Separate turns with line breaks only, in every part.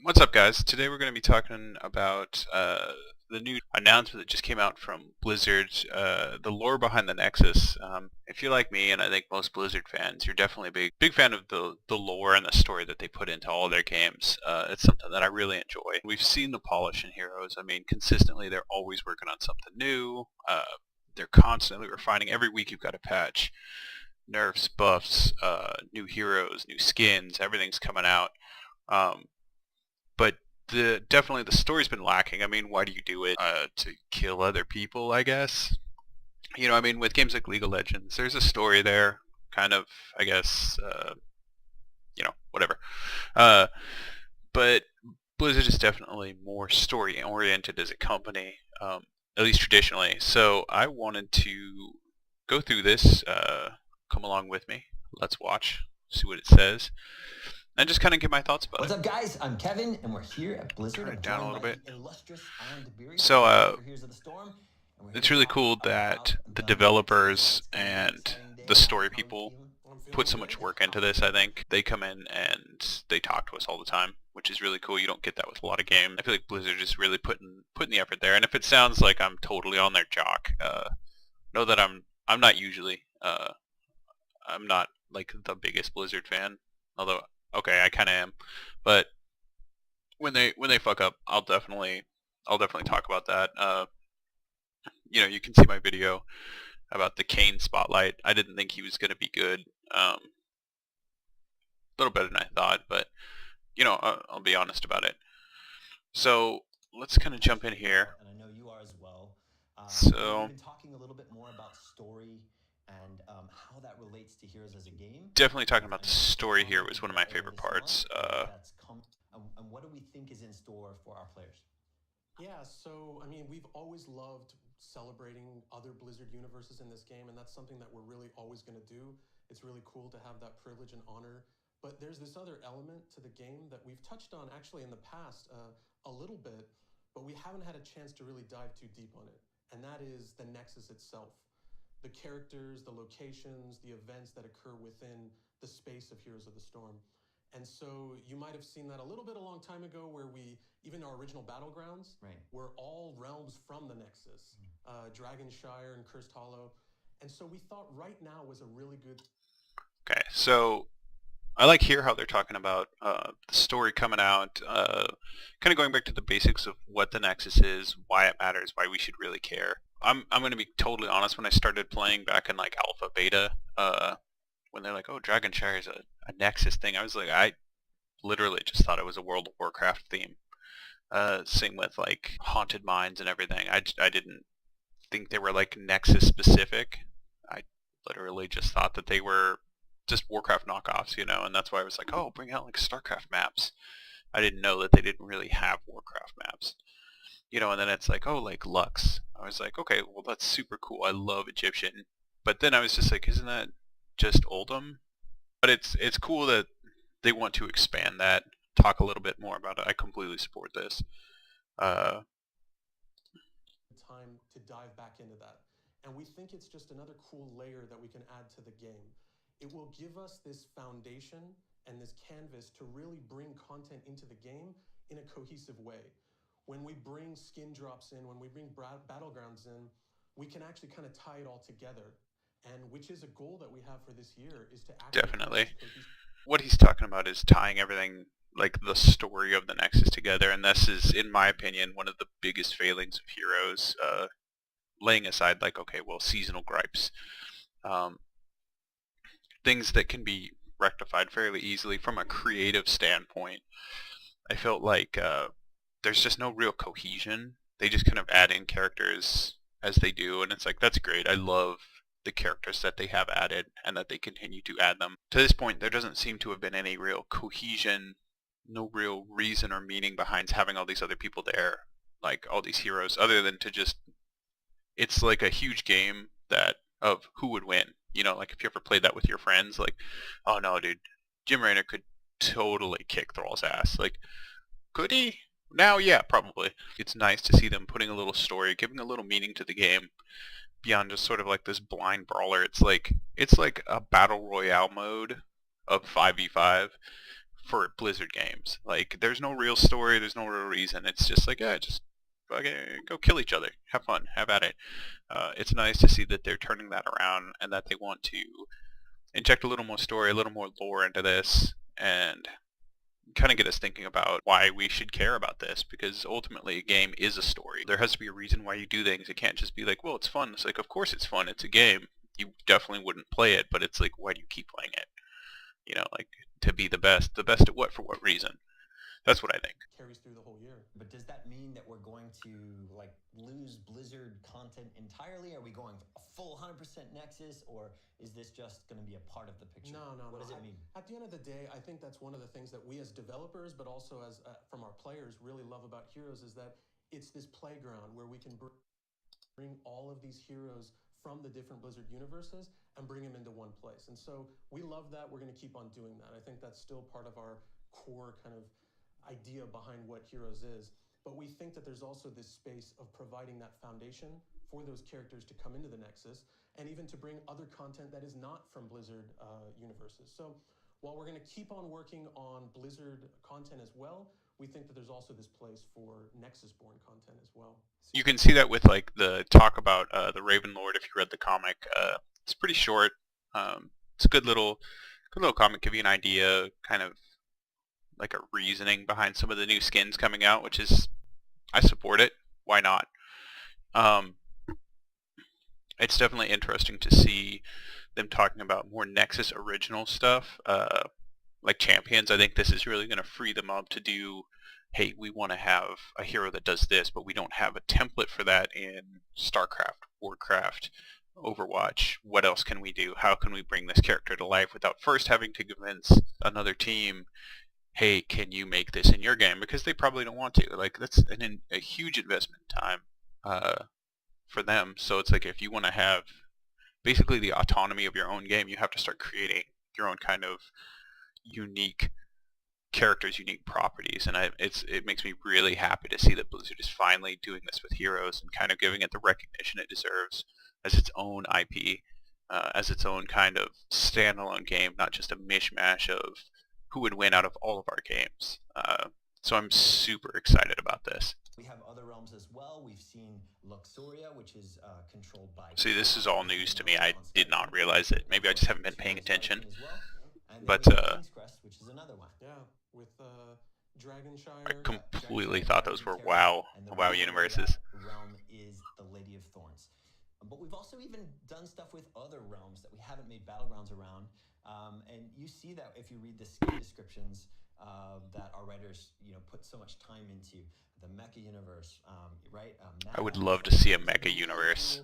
What's up, guys? Today we're going to be talking about the new announcement that just came out from Blizzard, the lore behind the Nexus. If you're like me, and I think most Blizzard fans, you're definitely a big fan of the lore and the story that they put into all their games. It's something that I really enjoy. We've seen the polish in Heroes. I mean, consistently they're always working on something new. They're constantly refining. Every week you've got a patch, nerfs, buffs, new heroes, new skins. Everything's coming out. But definitely the story's been lacking. I mean, why do you do it? To kill other people, I guess. I mean, with games like League of Legends, there's a story there, kind of, I guess, whatever. Uh, but Blizzard is definitely more story-oriented as a company, at least traditionally. So I wanted to go through this. Come along with me. Let's watch, see what it says, and just kind of give my thoughts about
What's
it.
up, guys? I'm Kevin, and we're here at Blizzard.
Turn
I'm
it down a
joined
little
by
bit.
the illustrious Alan DeBerry,
So,
for Heroes of the Storm, and we're here
it's
to
really
talk
cool
about
that the
the Nexus.
developers
It's going to be an
and
exciting
the
day. Alan,
story
how are you
people
feeling? I'm
put
feeling
so much
good.
work into this, I think. They come in and they talk to us all the time, which is really cool. You don't get that with a lot of games. I feel like Blizzard is really putting the effort there. And if it sounds like I'm totally on their jock, know that I'm not usually. I'm not like the biggest Blizzard fan, although okay, I kind of am. But when they fuck up, I'll definitely talk about that. You can see my video about the Kane spotlight. I didn't think he was going to be good. A little better than I thought, but I'll be honest about it. So let's kind of jump in here.
And I know you are as well. We've
So
been talking a little bit more about story and how that relates to Heroes as a game.
definitely talking
We've
about the
announced the
story here
content
was one of
reveal
my
earlier
favorite
this month,
parts.
and that's come. And what do we think is in store for our players?
Yeah, so I mean, we've always loved celebrating other Blizzard universes in this game, and that's something that we're really always going to do. It's really cool to have that privilege and honor. But there's this other element to the game that we've touched on actually in the past a little bit, but we haven't had a chance to really dive too deep on it, and that is the Nexus itself. The characters, the locations, the events that occur within the space of Heroes of the Storm. And so you might have seen that a little bit a long time ago where even our original battlegrounds,
Right.
were all realms from the Nexus, Dragonshire and Cursed Hollow. And so we thought right now was a really good.
Okay, so I like here how they're talking about the story coming out, kind of going back to the basics of what the Nexus is, why it matters, why we should really care. I'm going to be totally honest. When I started playing back in like alpha beta, when they're like, "Oh, Dragonshire is a Nexus thing," I was like, I literally just thought it was a World of Warcraft theme. Same with like haunted mines and everything. I didn't think they were like Nexus specific. I literally just thought that they were just Warcraft knockoffs, and that's why I was like, oh, bring out like StarCraft maps. I didn't know that they didn't really have Warcraft maps. And then it's like, oh, like Lux. I was like, okay, well, that's super cool. I love Egyptian. But then I was just like, isn't that just Oldham? But it's cool that they want to expand that, talk a little bit more about it. I completely support this. Uh,
Time to dive back into that. And we think it's just another cool layer that we can add to the game. It will give us this foundation and this canvas to really bring content into the game in a cohesive way. When we bring skin drops in, when we bring battlegrounds in, we can actually kind of tie it all together. And which is a goal that we have for this year, is to actually
Definitely. What he's talking about is tying everything, like the story of the Nexus together, and this is, in my opinion, one of the biggest failings of Heroes, laying aside like, okay, well, seasonal gripes. Things that can be rectified fairly easily from a creative standpoint. I felt like there's just no real cohesion. They just kind of add in characters as they do, and it's like, that's great. I love the characters that they have added and that they continue to add them. To this point, there doesn't seem to have been any real cohesion, no real reason or meaning behind having all these other people there, like all these heroes, other than to just, it's like a huge game that of who would win. Like if you ever played that with your friends, like, oh no, dude, Jim Raynor could totally kick Thrall's ass. Like, could he? Now, yeah, probably. It's nice to see them putting a little story, giving a little meaning to the game beyond just sort of like this blind brawler. It's like a battle royale mode of 5v5 for Blizzard games. Like, there's no real story, there's no real reason. It's just like, yeah, just okay, go kill each other, have fun, have at it. It's nice to see that they're turning that around and that they want to inject a little more story, a little more lore into this, and kind of get us thinking about why we should care about this, because ultimately a game is a story. There has to be a reason why you do things. It can't just be like, well, it's fun. It's like, of course it's fun. It's a game. You definitely wouldn't play it, but it's like, why do you keep playing it? You know, like, to be the best. The best at what? For what reason? That's what I think.
Carries through the whole year.
But does that mean that we're going to like lose Blizzard content entirely? Are we going a full 100% Nexus, or is this just going to be a part of the picture?
No.
What does it mean?
At the end of the day, I think that's one of the things that we as developers, but also as from our players, really love about Heroes is that it's this playground where we can bring all of these heroes from the different Blizzard universes and bring them into one place. And so we love that. We're going to keep on doing that. I think that's still part of our core kind of idea behind what Heroes is. But we think that there's also this space of providing that foundation for those characters to come into the Nexus, and even to bring other content that is not from Blizzard universes. So while we're going to keep on working on Blizzard content as well, we think that there's also this place for Nexus-born content as well.
You can see that with like the talk about the Raven Lord. If you read the comic, it's pretty short. It's a good little comic, give you an idea, kind of like a reasoning behind some of the new skins coming out, which is, I support it. Why not? It's definitely interesting to see them talking about more Nexus original stuff, like champions. I think this is really going to free them up to do, hey, we want to have a hero that does this, but we don't have a template for that in StarCraft, Warcraft, Overwatch. What else can we do? How can we bring this character to life without first having to convince another team, hey, can you make this in your game? Because they probably don't want to. Like, that's a huge investment in time for them. So it's like, if you want to have basically the autonomy of your own game, you have to start creating your own kind of unique characters, unique properties. And it makes me really happy to see that Blizzard is finally doing this with Heroes and kind of giving it the recognition it deserves as its own IP, as its own kind of standalone game, not just a mishmash of who would win out of all of our games. So I'm super excited about this.
We have other realms as well. We've seen Luxuria, which is controlled by...
See, this is all news to me. I did not realize it. Maybe I just haven't been paying attention. But
King's Crest, which is another one.
Yeah, with Dragonshire.
I completely thought those were WoW universes.
Realm is the Lady of Thorns. But we've also even done stuff with other realms that we haven't made battlegrounds around. And you see that if you read the skin descriptions that our writers, put so much time into the mecha universe, right?
I would love to see a mecha universe.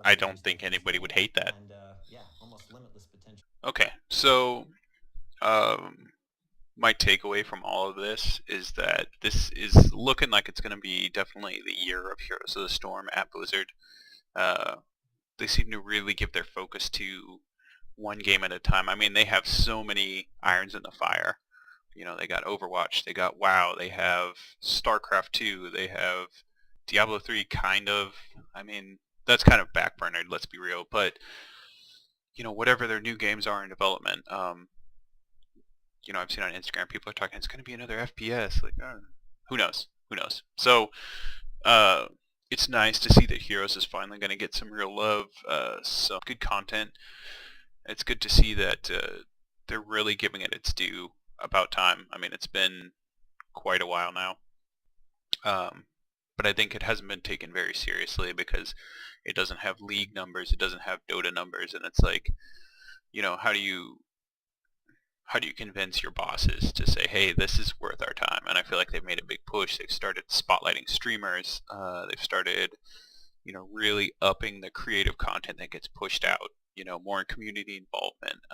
I don't think anybody would hate that.
And yeah, almost limitless potential.
Okay, so my takeaway from all of this is that this is looking like it's going to be definitely the year of Heroes of the Storm at Blizzard. They seem to really give their focus to one game at a time. I mean, they have so many irons in the fire. They got Overwatch, they got WoW, they have StarCraft 2, they have Diablo 3, kind of. I mean, that's kind of backburnered, let's be real. But, whatever their new games are in development, I've seen on Instagram, people are talking, it's going to be another FPS. Like, who knows? So, it's nice to see that Heroes is finally going to get some real love, some good content. It's good to see that they're really giving it its due. About time. I mean, it's been quite a while now. But I think it hasn't been taken very seriously because it doesn't have league numbers, it doesn't have Dota numbers, and it's like, how do you convince your bosses to say, hey, this is worth our time? And I feel like they've made a big push. They've started spotlighting streamers. They've started, really upping the creative content that gets pushed out. More in community involvement.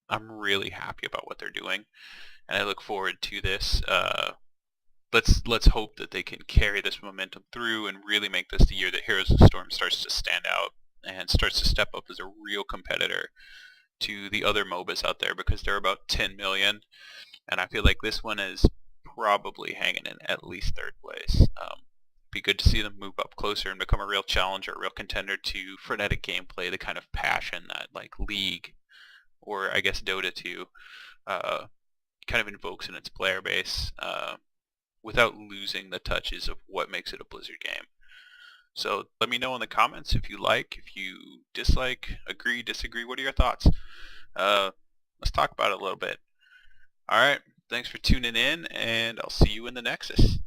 I'm really happy about what they're doing, and I look forward to this. Let's hope that they can carry this momentum through and really make this the year that Heroes of the Storm starts to stand out and starts to step up as a real competitor to the other MOBAs out there, because they're about 10 million, and I feel like this one is probably hanging in at least third place. Be good to see them move up closer and become a real challenger, a real contender to frenetic gameplay, the kind of passion that like League, or I guess Dota 2, kind of invokes in its player base without losing the touches of what makes it a Blizzard game. So let me know in the comments if you like, if you dislike, agree, disagree. What are your thoughts? Let's talk about it a little bit. All right. Thanks for tuning in, and I'll see you in the Nexus.